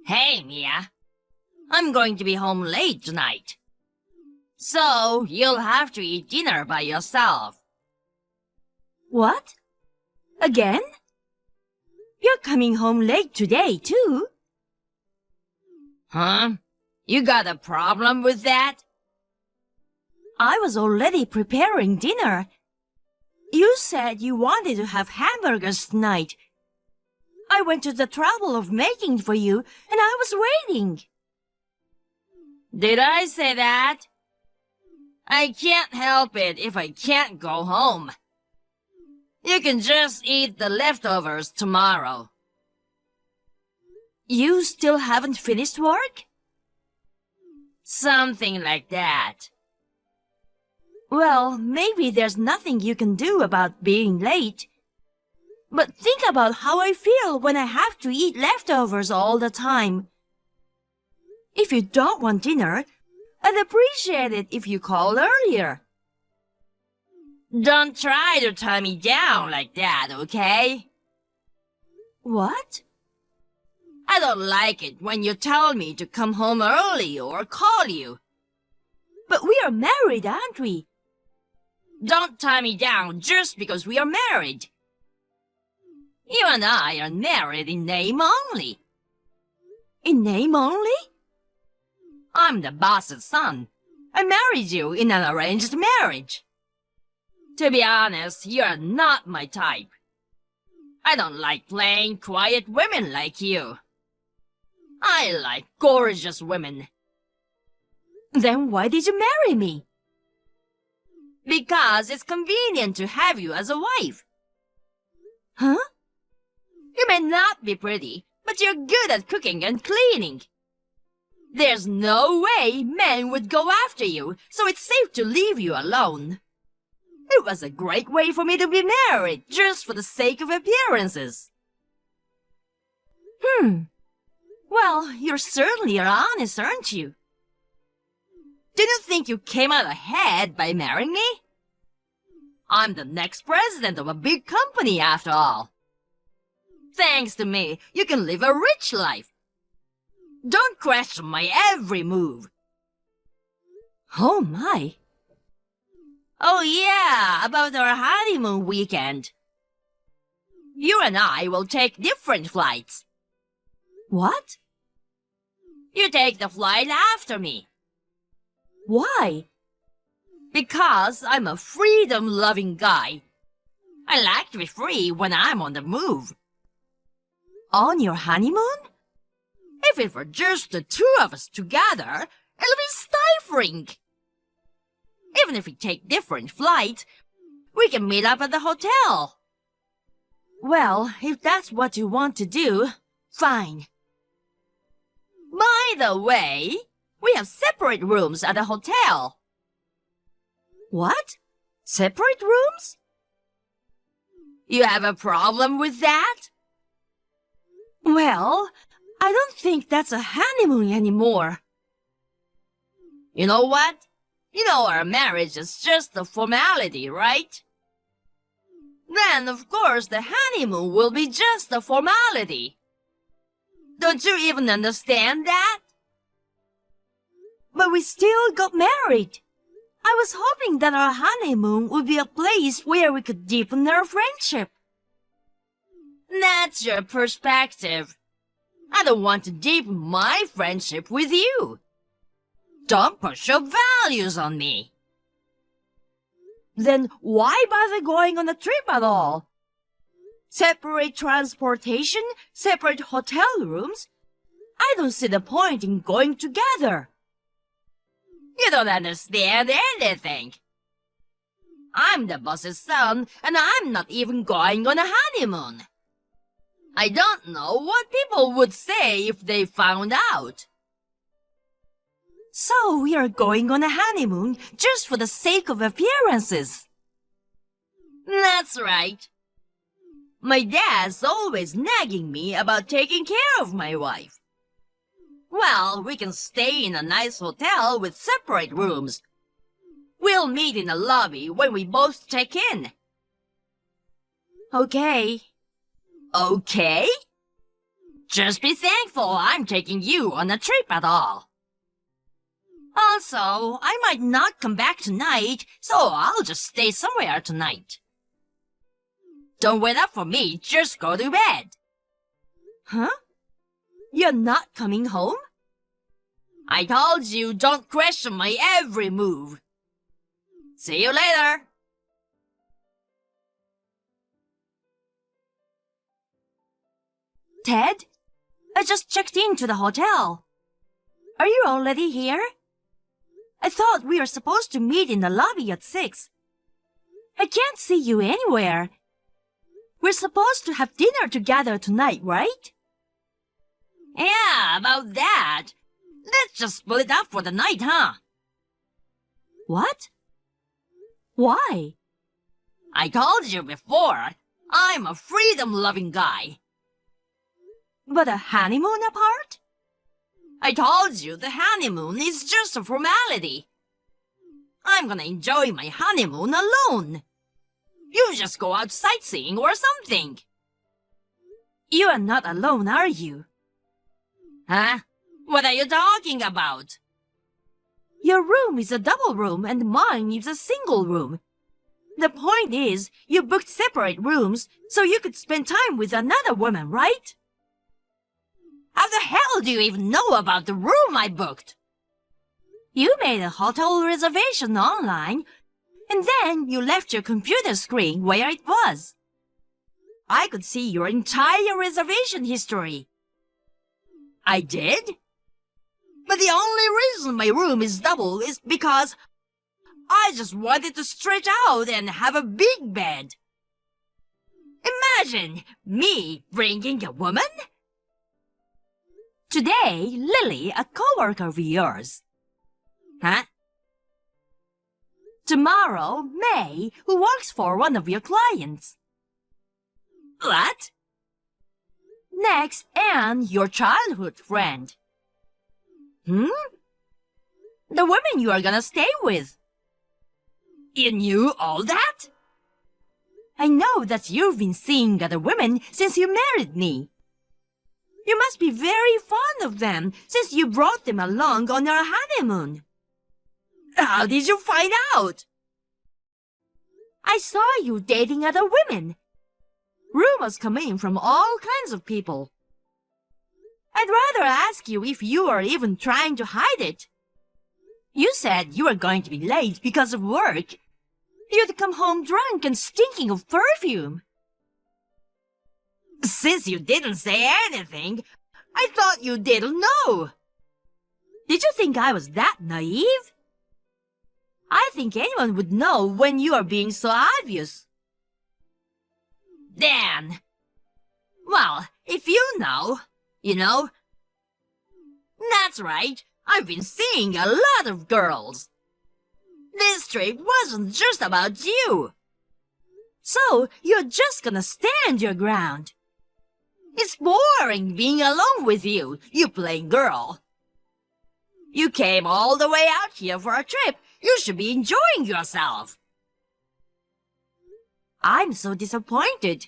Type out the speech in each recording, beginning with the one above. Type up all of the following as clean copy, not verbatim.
Hey, Mia. I'm going to be home late tonight. So, you'll have to eat dinner by yourself. What? Again? You're coming home late today, too. Huh? You got a problem with that? I was already preparing dinner. You said you wanted to have hamburgers tonight. I went to the trouble of making for you, and I was waiting. Did I say that? I can't help it if I can't go home. You can just eat the leftovers tomorrow. You still haven't finished work? Something like that. Well, maybe there's nothing you can do about being late. But think about how I feel when I have to eat leftovers all the time. If you don't want dinner, I'd appreciate it if you called earlier. Don't try to tie me down like that, okay? What? I don't like it when you tell me to come home early or call you. But we are married, aren't we? Don't tie me down just because we are married. You and I are married in name only. In name only? I'm the boss's son. I married you in an arranged marriage. To be honest, you're not my type. I don't like plain, quiet women like you. I like gorgeous women. Then why did you marry me? Because it's convenient to have you as a wife. Huh? You may not be pretty, but you're good at cooking and cleaning. There's no way men would go after you, so it's safe to leave you alone. It was a great way for me to be married, just for the sake of appearances. Well, you certainly are honest, aren't you? Didn't think you came out ahead by marrying me? I'm the next president of a big company, after all. Thanks to me, you can live a rich life. Don't question my every move. Oh my. Oh yeah, about our honeymoon weekend. You and I will take different flights. What? You take the flight after me. Why? Because I'm a freedom-loving guy. I like to be free when I'm on the move. On your honeymoon? If it were just the two of us together, it'll be stifling. Even if we take different flights, we can meet up at the hotel. Well, if that's what you want to do, fine. By the way, we have separate rooms at the hotel. What? Separate rooms? You have a problem with that? Well, I don't think that's a honeymoon anymore. You know what? You know our marriage is just a formality, right? Then, of course, the honeymoon will be just a formality. Don't you even understand that? But we still got married. I was hoping that our honeymoon would be a place where we could deepen our friendship. That's your perspective. I don't want to deepen my friendship with you. Don't push your values on me. Then why bother going on a trip at all? Separate transportation, separate hotel rooms. I don't see the point in going together. You don't understand anything. I'm the boss's son, and I'm not even going on a honeymoon. I don't know what people would say if they found out. So we are going on a honeymoon just for the sake of appearances. That's right. My dad's always nagging me about taking care of my wife. Well, we can stay in a nice hotel with separate rooms. We'll meet in the lobby when we both check in. Okay. Okay? Just be thankful I'm taking you on a trip at all. Also, I might not come back tonight, so I'll just stay somewhere tonight. Don't wait up for me, just go to bed. Huh? You're not coming home? I told you don't question my every move. See you later. Ted, I just checked into the hotel. Are you already here? I thought we were supposed to meet in the lobby at 6. I can't see you anywhere. We're supposed to have dinner together tonight, right? Yeah, about that. Let's just split up for the night, huh? What? Why? I told you before, I'm a freedom-loving guy. But a honeymoon apart? I told you the honeymoon is just a formality. I'm gonna enjoy my honeymoon alone. You just go out sightseeing or something. You are not alone, are you? Huh? What are you talking about? Your room is a double room and mine is a single room. The point is, you booked separate rooms so you could spend time with another woman, right? How the hell do you even know about the room I booked? You made a hotel reservation online, and then you left your computer screen where it was. I could see your entire reservation history. I did? But the only reason my room is double is because I just wanted to stretch out and have a big bed. Imagine me bringing a woman? Today, Lily, a coworker of yours. Huh? Tomorrow, May, who works for one of your clients. What? Next, Anne, your childhood friend. Hmm? The woman you are gonna stay with. You knew all that? I know that you've been seeing other women since you married me. You must be very fond of them since you brought them along on your honeymoon. How did you find out? I saw you dating other women. Rumors come in from all kinds of people. I'd rather ask you if you are even trying to hide it. You said you were going to be late because of work. You'd come home drunk and stinking of perfume. Since you didn't say anything, I thought you didn't know. Did you think I was that naive? I think anyone would know when you are being so obvious. Dan. Well, if you know, you know. That's right, I've been seeing a lot of girls. This trip wasn't just about you. So, you're just gonna stand your ground. It's boring being alone with you, you plain girl. You came all the way out here for a trip. You should be enjoying yourself. I'm so disappointed.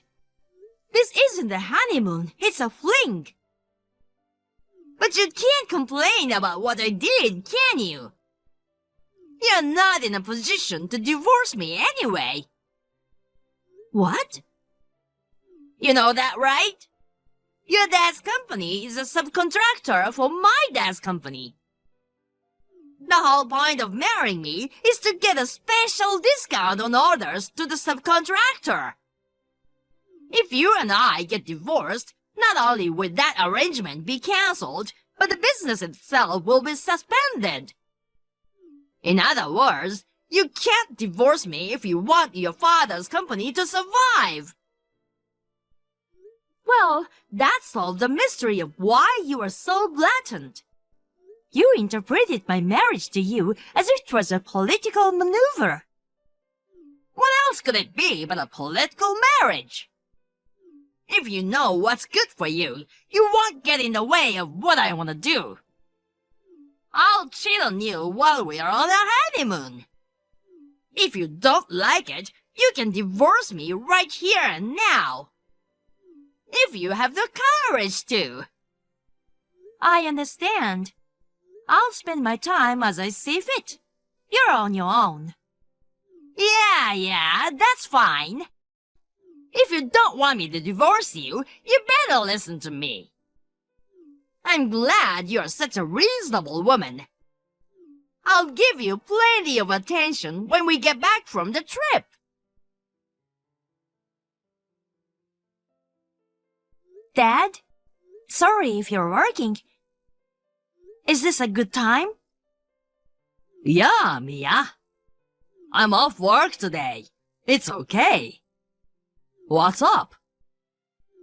This isn't a honeymoon, it's a fling. But you can't complain about what I did, can you? You're not in a position to divorce me anyway. What? You know that, right? Your dad's company is a subcontractor for my dad's company. The whole point of marrying me is to get a special discount on orders to the subcontractor. If you and I get divorced, not only will that arrangement be cancelled, but the business itself will be suspended. In other words, you can't divorce me if you want your father's company to survive. Well, that solved the mystery of why you are so blatant. You interpreted my marriage to you as if it was a political maneuver. What else could it be but a political marriage? If you know what's good for you, you won't get in the way of what I want to do. I'll cheat on you while we are on a honeymoon. If you don't like it, you can divorce me right here and now. if you have the courage to. I understand. I'll spend my time as I see fit. You're on your own. Yeah, that's fine. If you don't want me to divorce you, you better listen to me. I'm glad you're such a reasonable woman. I'll give you plenty of attention when we get back from the trip. Dad, sorry if you're working. Is this a good time? Yeah, Mia. I'm off work today. It's okay. What's up?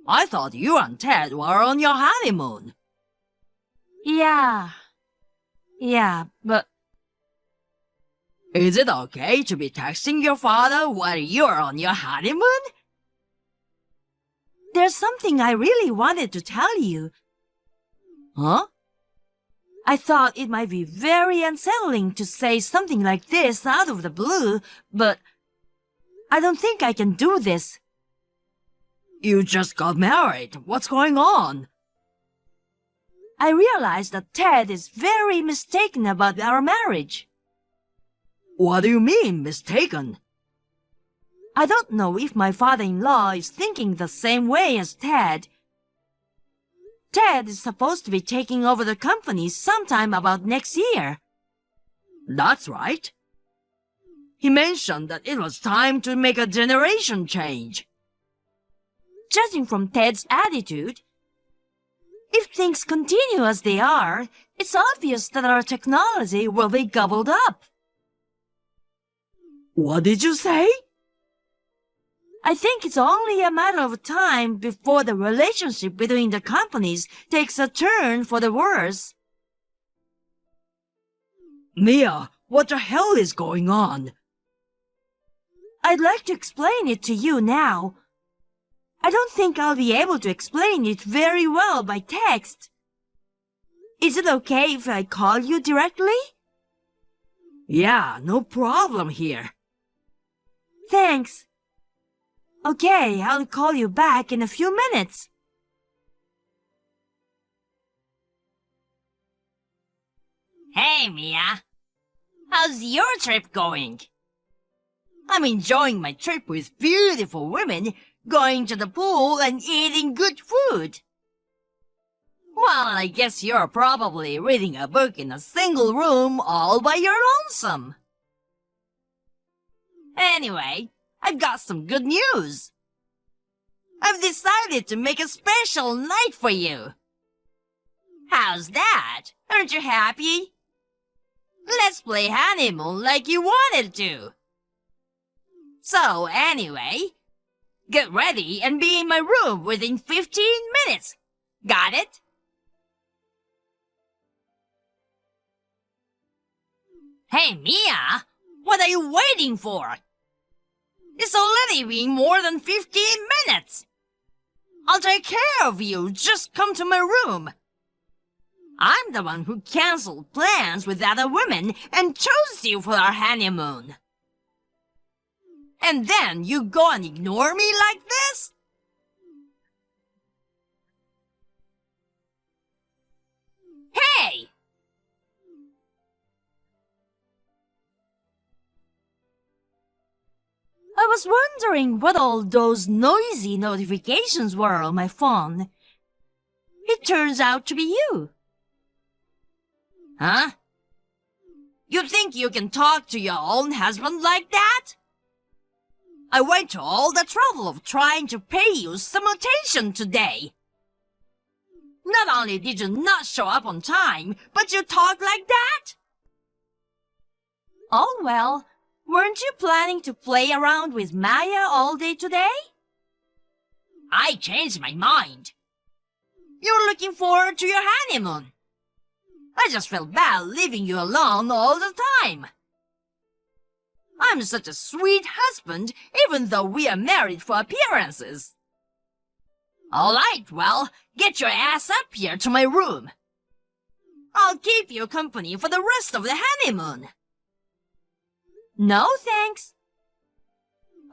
I thought you and Ted were on your honeymoon. Yeah, but Is it okay to be texting your father while you're on your honeymoon? there's something I really wanted to tell you. Huh? I thought it might be very unsettling to say something like this out of the blue, but I don't think I can do this. You just got married. What's going on? I realize that Ted is very mistaken about our marriage. What do you mean, mistaken? I don't know if my father-in-law is thinking the same way as Ted. Ted is supposed to be taking over the company sometime about next year. That's right. He mentioned that it was time to make a generation change. Judging from Ted's attitude, if things continue as they are, it's obvious that our technology will be gobbled up. What did you say? I think it's only a matter of time before the relationship between the companies takes a turn for the worse. Mia, what the hell is going on? I'd like to explain it to you now. I don't think I'll be able to explain it very well by text. Is it okay if I call you directly? Yeah, no problem here. Thanks. Okay, I'll call you back in a few minutes. Hey, Mia. How's your trip going? I'm enjoying my trip with beautiful women, going to the pool and eating good food. Well, I guess you're probably reading a book in a single room all by your lonesome. Anyway, I've got some good news. I've decided to make a special night for you. How's that? Aren't you happy? Let's play honeymoon like you wanted to. So anyway, get ready and be in my room within 15 minutes. Got it? Hey, Mia, what are you waiting for? It's already been more than 15 minutes. I'll take care of you. Just come to my room. I'm the one who canceled plans with other women and chose you for our honeymoon. And then you go and ignore me like this? Hey! I was wondering what all those noisy notifications were on my phone. It turns out to be you. Huh? You think you can talk to your own husband like that? I went to all the trouble of trying to pay you some attention today. Not only did you not show up on time, but you talk like that? Oh well, weren't you planning to play around with Maya all day today? I changed my mind. You're looking forward to your honeymoon. I just felt bad leaving you alone all the time. I'm such a sweet husband, even though we are married for appearances. All right, well, get your ass up here to my room. I'll keep you company for the rest of the honeymoon. No, thanks.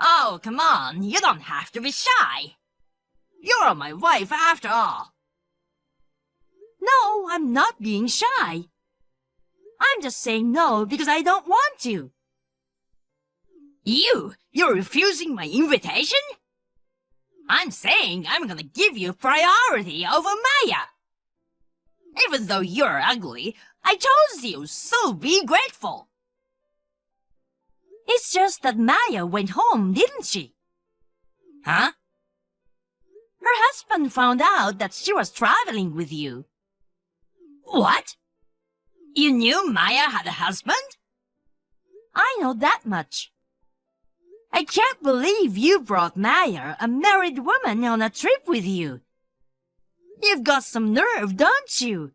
Oh, come on, you don't have to be shy. You're my wife after all. No, I'm not being shy. I'm just saying no because I don't want to. You're refusing my invitation? I'm saying I'm gonna give you priority over Maya. Even though you're ugly, I chose you, so be grateful. It's just that Maya went home, didn't she? Huh? Her husband found out that she was traveling with you. What? You knew Maya had a husband? I know that much. I can't believe you brought Maya, a married woman, on a trip with you. You've got some nerve, don't you?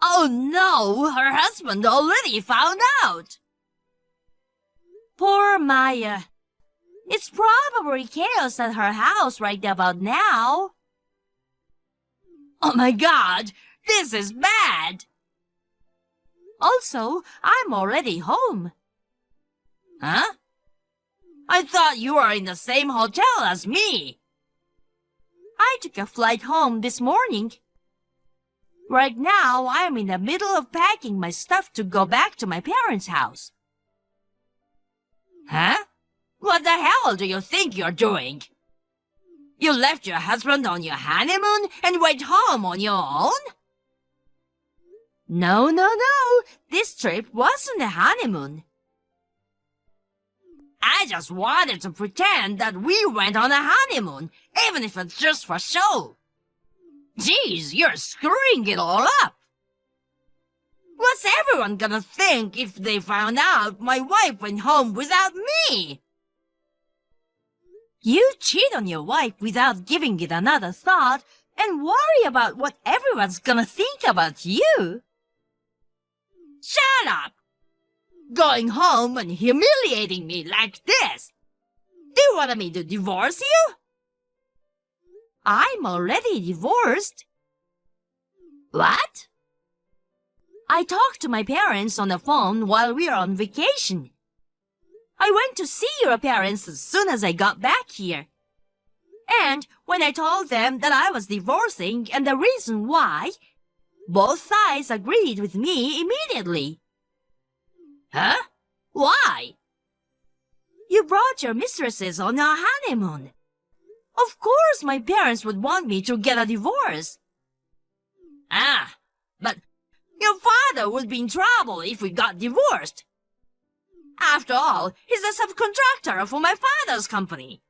Oh no, her husband already found out. Poor Maya. It's probably chaos at her house right about now. Oh my God, this is bad. Also, I'm already home. Huh? I thought you were in the same hotel as me. I took a flight home this morning. Right now, I'm in the middle of packing my stuff to go back to my parents' house. Huh? What the hell do you think you're doing? You left your husband on your honeymoon and went home on your own? No. This trip wasn't a honeymoon. I just wanted to pretend that we went on a honeymoon, even if it's just for show. Geez, you're screwing it all up. What's everyone gonna think if they found out my wife went home without me? You cheat on your wife without giving it another thought and worry about what everyone's gonna think about you. Shut up! Going home and humiliating me like this. Do you want me to divorce you? I'm already divorced. What? I talked to my parents on the phone while we were on vacation. I went to see your parents as soon as I got back here. And when I told them that I was divorcing and the reason why, both sides agreed with me immediately. Huh? Why? You brought your mistresses on our honeymoon. Of course my parents would want me to get a divorce. Ah, but your father would be in trouble if we got divorced. After all, he's a subcontractor for my father's company.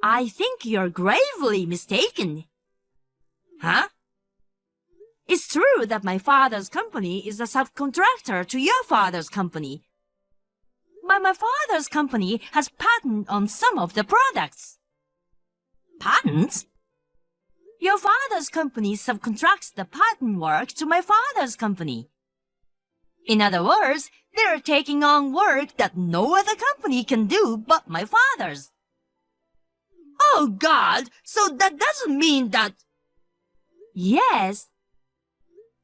I think you're gravely mistaken. Huh? It's true that my father's company is a subcontractor to your father's company. But my father's company has patent on some of the products. Patents? Your father's company subcontracts the patent work to my father's company. In other words, they're taking on work that no other company can do but my father's. Oh God, so that doesn't mean that... Yes.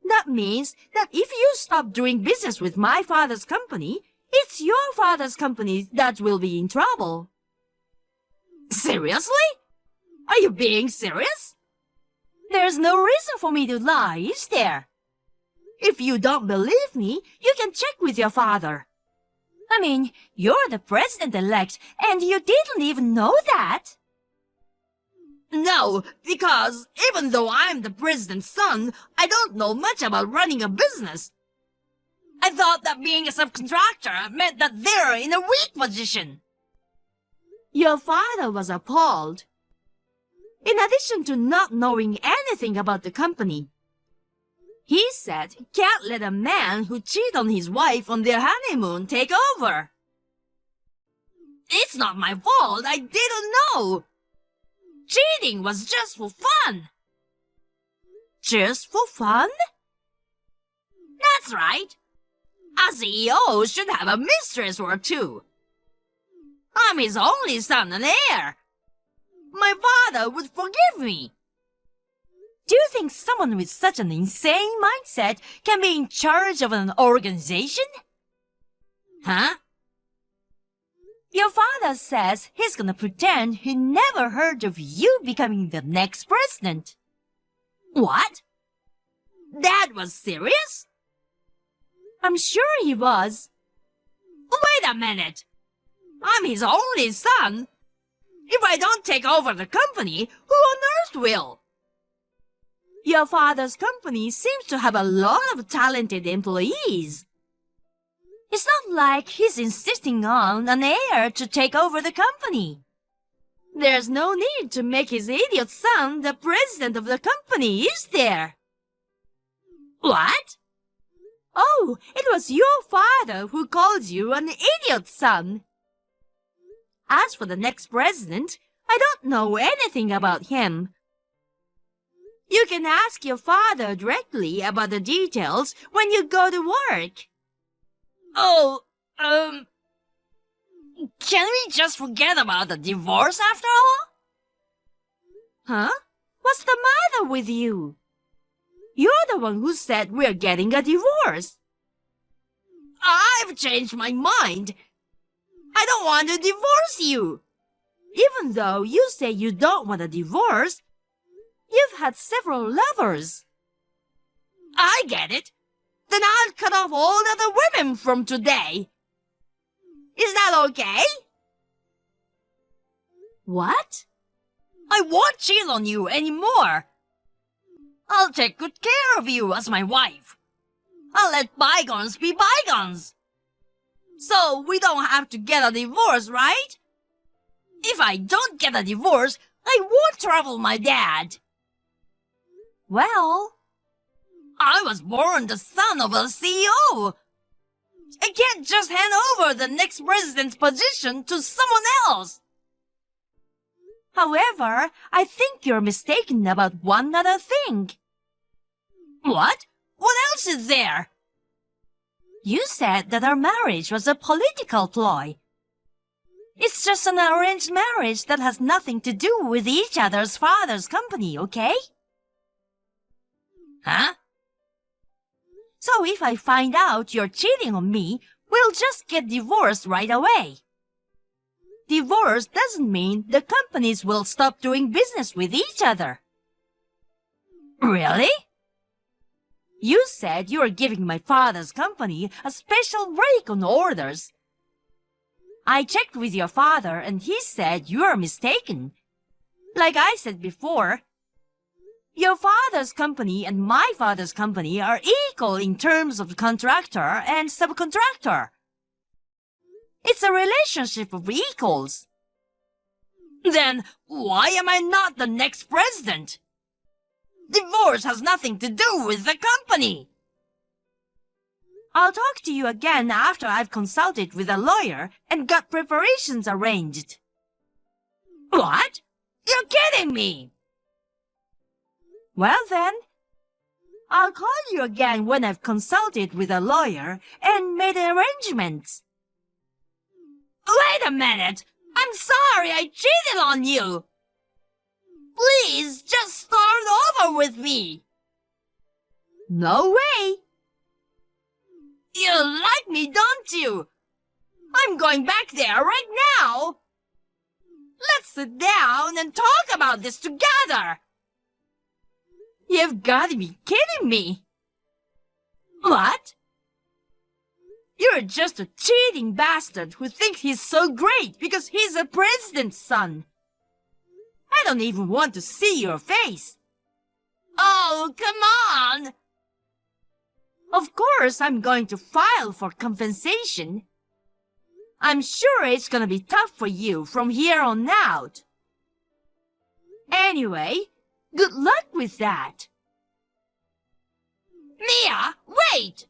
That means that if you stop doing business with my father's company, it's your father's company that will be in trouble. Seriously? Are you being serious? There's no reason for me to lie, is there? If you don't believe me, you can check with your father. I mean, you're the president-elect, and you didn't even know that. No, because even though I'm the president's son, I don't know much about running a business. I thought that being a subcontractor meant that they're in a weak position. Your father was appalled. In addition to not knowing anything about the company, he said he can't let a man who cheats on his wife on their honeymoon take over. It's not my fault, I didn't know. Cheating was just for fun. Just for fun? That's right. A CEO should have a mistress or two. I'm his only son and heir. My father would forgive me. Do you think someone with such an insane mindset can be in charge of an organization? Huh? Your father says he's gonna pretend he never heard of you becoming the next president. What? Dad was serious? I'm sure he was. Wait a minute. I'm his only son. If I don't take over the company, who on earth will? Your father's company seems to have a lot of talented employees. It's not like he's insisting on an heir to take over the company. There's no need to make his idiot son the president of the company, is there? What? Oh, it was your father who called you an idiot son. As for the next president, I don't know anything about him. You can ask your father directly about the details when you go to work. Oh, can we just forget about the divorce after all? Huh? What's the matter with you? You're the one who said we're getting a divorce. I've changed my mind. I don't want to divorce you. Even though you say you don't want a divorce, you've had several lovers. I get it. Then I'll cut off all other women from today. Is that okay? What? I won't cheat on you anymore. I'll take good care of you as my wife. I'll let bygones be bygones. So we don't have to get a divorce, right? If I don't get a divorce, I won't trouble my dad. Well, I was born the son of a CEO. I can't just hand over the next president's position to someone else. however, I think you're mistaken about one other thing. What? What else is there? You said that our marriage was a political ploy. It's just an arranged marriage that has nothing to do with each other's father's company, okay? Huh? So if I find out you're cheating on me, we'll just get divorced right away. Divorce doesn't mean the companies will stop doing business with each other. Really? You said you were giving my father's company a special break on orders. I checked with your father and he said you are mistaken. Like I said before, your father's company and my father's company are equal in terms of contractor and subcontractor. It's a relationship of equals. Then why am I not the next president? Divorce has nothing to do with the company. I'll talk to you again after I've consulted with a lawyer and got preparations arranged. What? You're kidding me. Well then, I'll call you again when I've consulted with a lawyer and made arrangements. Wait a minute. I'm sorry I cheated on you. Please, just start over with me. No way. You like me, don't you? I'm going back there right now. Let's sit down and talk about this together. You've got to be kidding me. What? You're just a cheating bastard who thinks he's so great because he's a president's son. I don't even want to see your face. Oh, come on. Of course I'm going to file for compensation. I'm sure it's gonna be tough for you from here on out. Anyway, good luck with that. Mia, wait!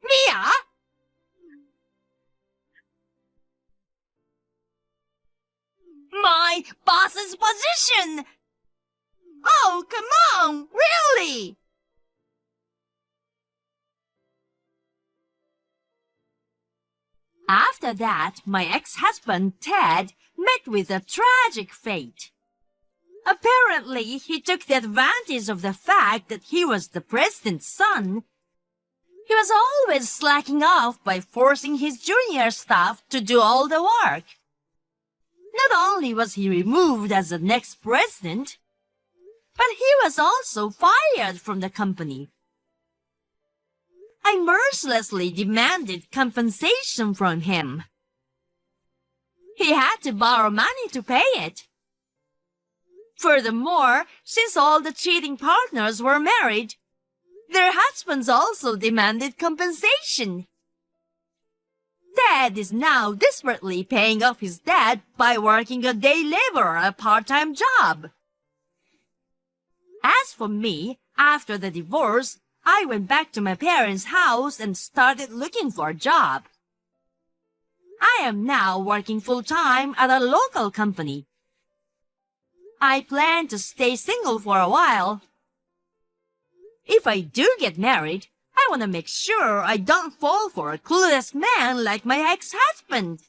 Mia? My boss's position! Oh, come on, really? After that, my ex-husband, Ted, met with a tragic fate. Apparently, he took the advantage of the fact that he was the president's son He was always slacking off by forcing his junior staff to do all the work. Not only was he removed as the next president, but he was also fired from the company. I mercilessly demanded compensation from him. He had to borrow money to pay it. Furthermore, since all the cheating partners were married, their husbands also demanded compensation. Dad is now desperately paying off his debt by working a day labor or a part-time job. As for me, after the divorce, I went back to my parents' house and started looking for a job. I am now working full-time at a local company. I plan to stay single for a while. If I do get married, I want to make sure I don't fall for a clueless man like my ex-husband.